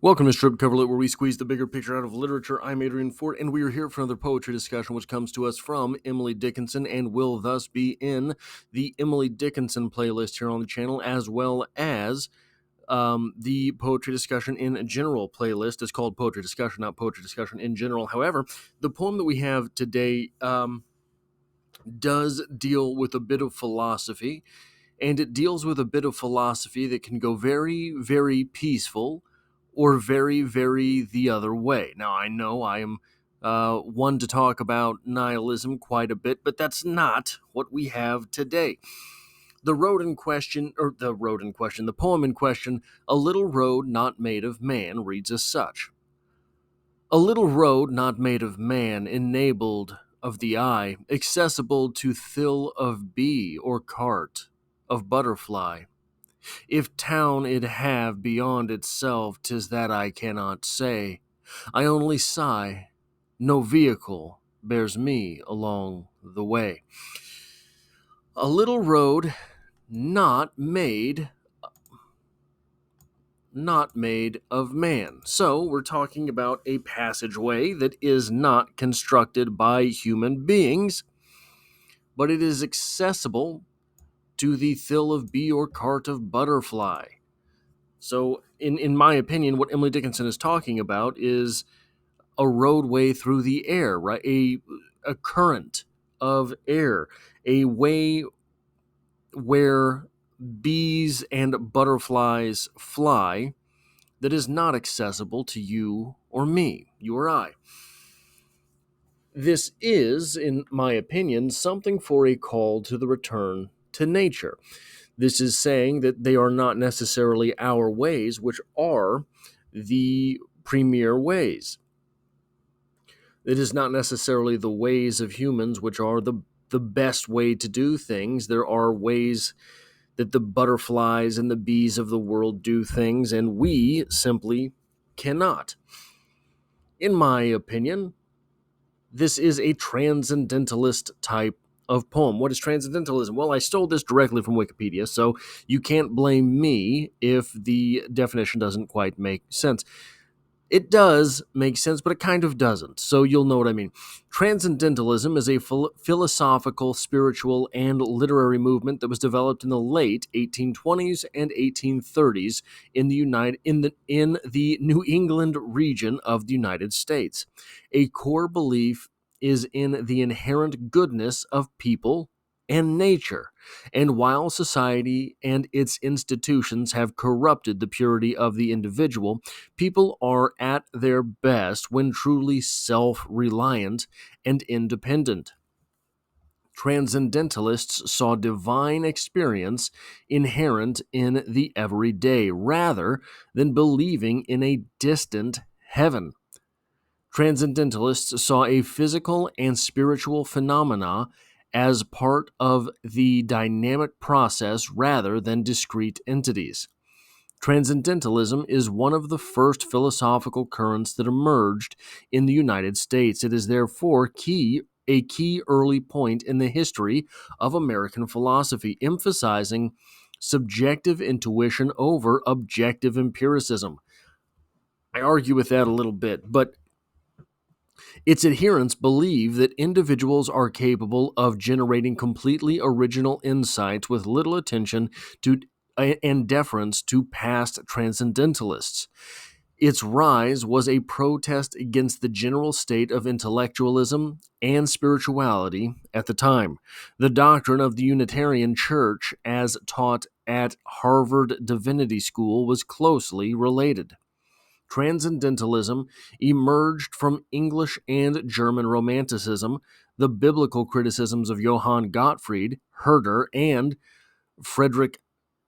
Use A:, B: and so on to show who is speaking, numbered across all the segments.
A: Welcome to Strip Cover Lit, where we squeeze the bigger picture out of literature. I'm Adrian Fort, and we are here for another poetry discussion, which comes to us from Emily Dickinson and will thus be in the Emily Dickinson playlist here on the channel, as well as the poetry discussion in general playlist. It's called Poetry Discussion, not Poetry Discussion in general. However, the poem that we have today does deal with a bit of philosophy, and it deals with a bit of philosophy that can go very, very peaceful or very, very the other way. Now, I know I am one to talk about nihilism quite a bit, but that's not what we have today. The poem in question, A Little Road Not Made of Man, reads as such. A little road not made of man, enabled of the eye, accessible to thill of bee or cart of butterfly. If town it have beyond itself, 'tis that I cannot say. I only sigh, no vehicle bears me along the way. A little road not made of man. So we're talking about a passageway that is not constructed by human beings, but it is accessible to the thill of bee or cart of butterfly. So, in my opinion, what Emily Dickinson is talking about is a roadway through the air, right? A current of air, a way where bees and butterflies fly that is not accessible to you or me, you or I. This is, in my opinion, something for a call to the return to nature. This is saying that they are not necessarily our ways, which are the premier ways. It is not necessarily the ways of humans, which are the best way to do things. There are ways that the butterflies and the bees of the world do things, and we simply cannot. In my opinion, this is a transcendentalist type of poem. What is transcendentalism? Well, I stole this directly from Wikipedia, so you can't blame me if the definition doesn't quite make sense. It does make sense, but it kind of doesn't, so you'll know what I mean. Transcendentalism is a philosophical, spiritual, and literary movement that was developed in the late 1820s and 1830s in the New England region of the United States. A core belief is in the inherent goodness of people and nature. And while society and its institutions have corrupted the purity of the individual, people are at their best when truly self-reliant and independent. Transcendentalists saw divine experience inherent in the everyday rather than believing in a distant heaven. Transcendentalists saw a physical and spiritual phenomena as part of the dynamic process rather than discrete entities. Transcendentalism is one of the first philosophical currents that emerged in the United States. It is therefore a key early point in the history of American philosophy, emphasizing subjective intuition over objective empiricism. I argue with that a little bit, but its adherents believe that individuals are capable of generating completely original insights with little attention to and deference to past transcendentalists. Its rise was a protest against the general state of intellectualism and spirituality at the time. The doctrine of the Unitarian Church, as taught at Harvard Divinity School, was closely related. Transcendentalism emerged from English and German Romanticism, the biblical criticisms of Johann Gottfried Herder and Friedrich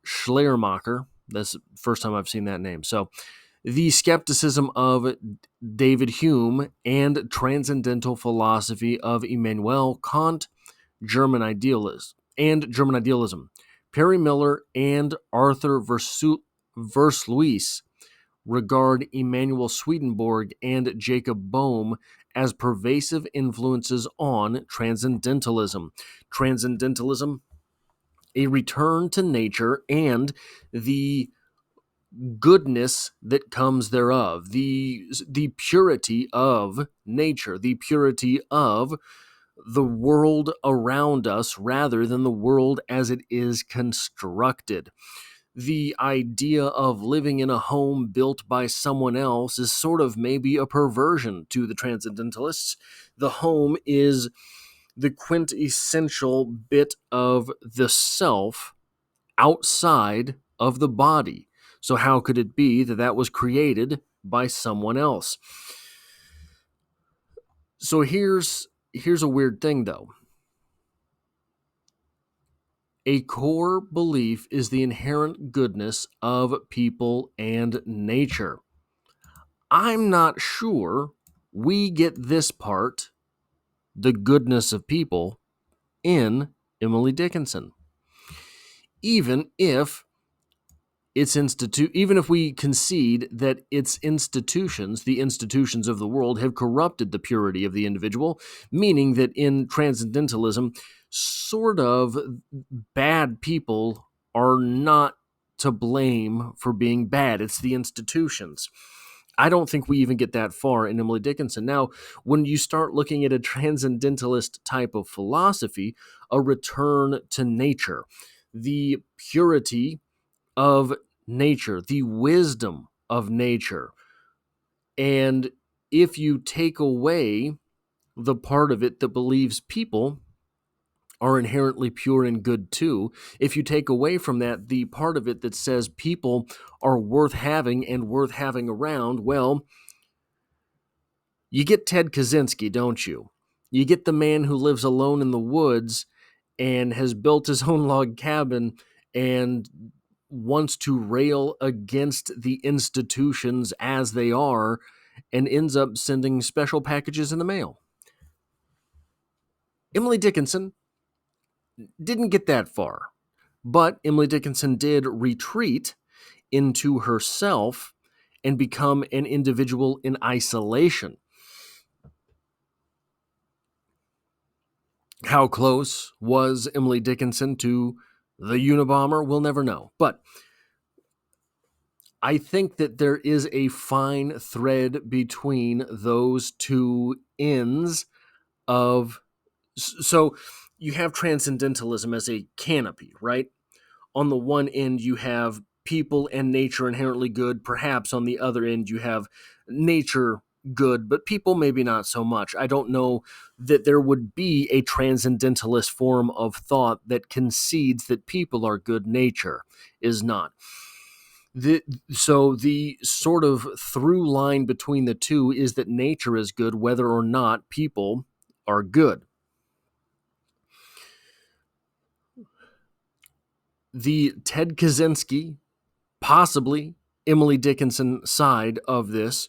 A: Schleiermacher. That's the first time I've seen that name. So, the skepticism of David Hume and transcendental philosophy of Immanuel Kant, German idealism. Perry Miller and Arthur Versluis regard Emanuel Swedenborg and Jacob Boehme as pervasive influences on transcendentalism. Transcendentalism, a return to nature and the goodness that comes thereof, the purity of nature, the purity of the world around us rather than the world as it is constructed. The idea of living in a home built by someone else is sort of maybe a perversion to the transcendentalists. The home is the quintessential bit of the self outside of the body. So, how could it be that that was created by someone else? So, here's a weird thing, though. A core belief is the inherent goodness of people and nature. I'm not sure we get this part, the goodness of people, in Emily Dickinson. Even if even if we concede that its institutions, the institutions of the world, have corrupted the purity of the individual, meaning that in transcendentalism, sort of bad people are not to blame for being bad. It's the institutions. I don't think we even get that far in Emily Dickinson. Now, when you start looking at a transcendentalist type of philosophy, a return to nature, the purity of nature, the wisdom of nature. And if you take away the part of it that believes people are inherently pure and good too, if you take away from that the part of it that says people are worth having and worth having around, well, you get Ted Kaczynski, don't you? You get the man who lives alone in the woods and has built his own log cabin and wants to rail against the institutions as they are and ends up sending special packages in the mail. Emily Dickinson didn't get that far, but Emily Dickinson did retreat into herself and become an individual in isolation. How close was Emily Dickinson to the Unabomber? We'll never know. But I think that there is a fine thread between those two ends of. So you have transcendentalism as a canopy, right? On the one end, you have people and nature inherently good. Perhaps on the other end, you have nature good, but people maybe not so much. I don't know that there would be a transcendentalist form of thought that concedes that people are good, nature is not. So the sort of through line between the two is that nature is good whether or not people are good. The Ted Kaczynski, possibly Emily Dickinson side of this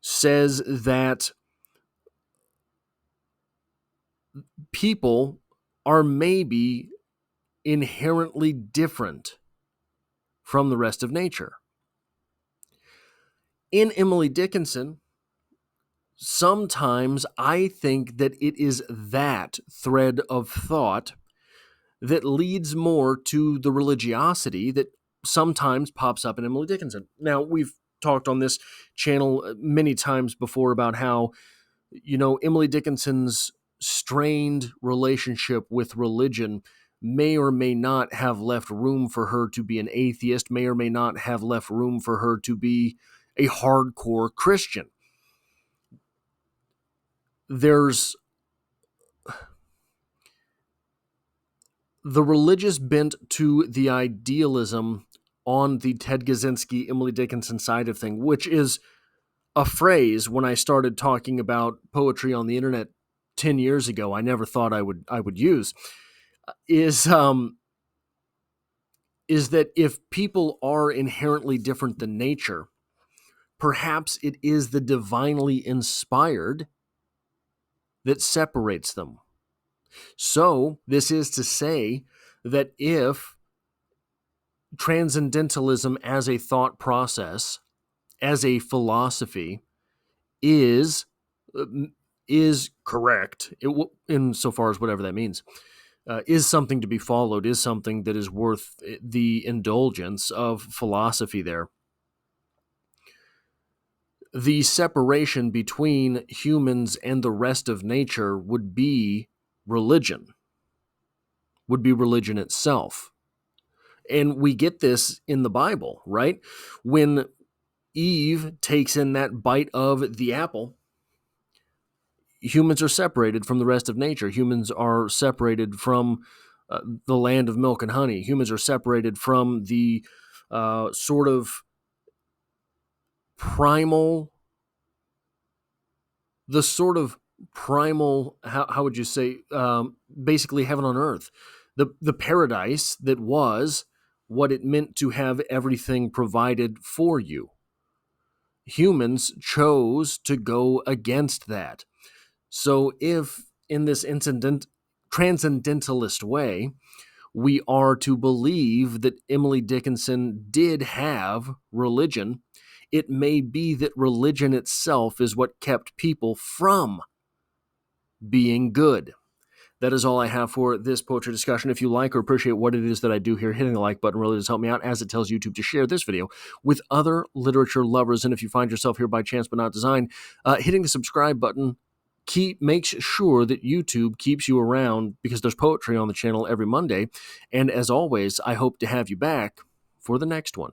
A: says that people are maybe inherently different from the rest of nature. In Emily Dickinson, sometimes I think that it is that thread of thought that leads more to the religiosity that sometimes pops up in Emily Dickinson. Now, we've talked on this channel many times before about how, Emily Dickinson's strained relationship with religion may or may not have left room for her to be an atheist, may or may not have left room for her to be a hardcore Christian. There's the religious bent to the idealism on the Ted Kaczynski, Emily Dickinson side of thing, which is a phrase when I started talking about poetry on the internet 10 years ago I never thought I would use, is that if people are inherently different than nature, perhaps it is the divinely inspired that separates them. So, this is to say that if transcendentalism as a thought process, as a philosophy, is correct, insofar as whatever that means, is something to be followed, is something that is worth the indulgence of philosophy there. the separation between humans and the rest of nature would be religion, itself. And we get this in the Bible, right? When Eve takes in that bite of the apple, humans are separated from the rest of nature. Humans are separated from the land of milk and honey. Humans are separated from the sort of primal, how would you say, basically heaven on earth, the paradise that was what it meant to have everything provided for you. Humans chose to go against that. So if in this transcendentalist way, we are to believe that Emily Dickinson did have religion, it may be that religion itself is what kept people from being good. That is all I have for this poetry discussion. If you like or appreciate what it is that I do here, hitting the like button really does help me out, as it tells YouTube to share this video with other literature lovers. And if you find yourself here by chance but not design, hitting the subscribe button makes sure that YouTube keeps you around, because there's poetry on the channel every Monday. And as always, I hope to have you back for the next one.